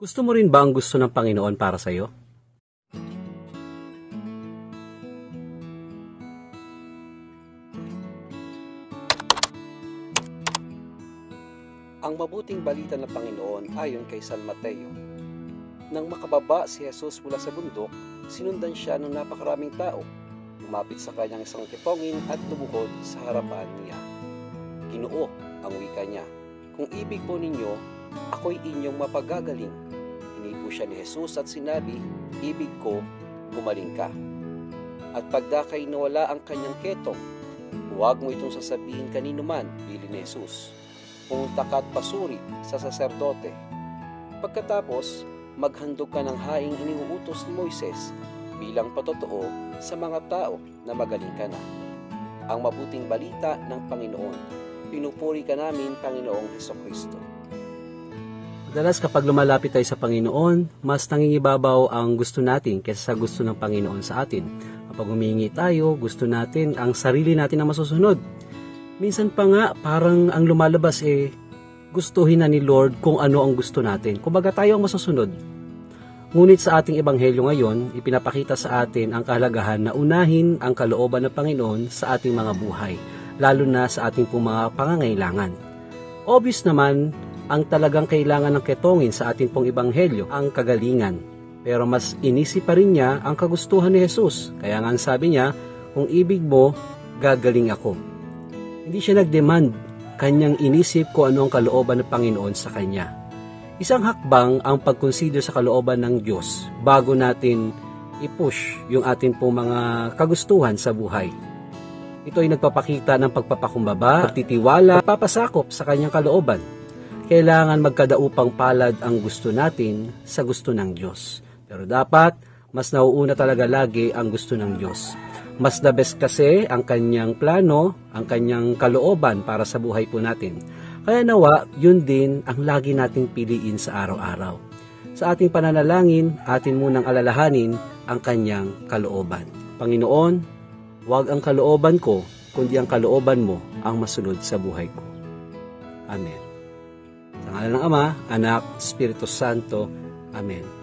Gusto mo rin ba ang gusto ng Panginoon para sa iyo? Ang mabuting balita ng Panginoon ayon kay San Mateo. Nang makababa si Jesus mula sa bundok, sinundan siya ng napakaraming tao. Lumapit sa kanyang isang kitongin at lumuhod sa harapan niya. Ginoo, ang wika niya, kung ibig po ninyo, ako'y inyong mapagagaling. Hinipo siya ni Jesus at sinabi, ibig ko, gumaling ka. At pagdakay nawala ang kanyang ketong, huwag mo itong sasabihin kanino man, bilin ni Jesus. Pumunta ka at pasuri sa saserdote. Pagkatapos, maghandog ka ng haing iniuutos ni Moises bilang patotoo sa mga tao na magaling ka na. Ang mabuting balita ng Panginoon. Pinupuri ka namin, Panginoong Hesukristo. Madalas kapag lumalapit tayo sa Panginoon, mas nangingibabaw ang gusto natin kaysa sa gusto ng Panginoon sa atin. Kapag humingi tayo, gusto natin ang sarili natin na masusunod. Minsan pa nga, parang ang lumalabas gustuhin na ni Lord kung ano ang gusto natin. Kumbaga tayo ang masusunod. Ngunit sa ating ebanghelyo ngayon, ipinapakita sa atin ang kahalagahan na unahin ang kalooban ng Panginoon sa ating mga buhay, lalo na sa ating mga pangangailangan. Obvious naman, ang talagang kailangan ng ketongin sa ating pong ebanghelyo, ang kagalingan. Pero mas inisip pa rin niya ang kagustuhan ni Jesus. Kaya nga sabi niya, kung ibig mo, gagaling ako. Hindi siya nag-demand, kanyang inisip kung ano ang kalooban ng Panginoon sa kanya. Isang hakbang ang pag-consider sa kalooban ng Diyos bago natin i-push yung ating pong mga kagustuhan sa buhay. Ito ay nagpapakita ng pagpapakumbaba, pagtitiwala, pagpapasakop sa kanyang kalooban. Kailangan magkadaupang palad ang gusto natin sa gusto ng Diyos. Pero dapat, mas nauuna talaga lagi ang gusto ng Diyos. Mas the best kasi ang kanyang plano, ang kanyang kalooban para sa buhay po natin. Kaya nawa, yun din ang lagi nating piliin sa araw-araw. Sa ating pananalangin, atin munang alalahanin ang kanyang kalooban. Panginoon, huwag ang kalooban ko, kundi ang kalooban mo ang masunod sa buhay ko. Amen. Sa ngalan ng Ama, Anak, Espiritu Santo. Amen.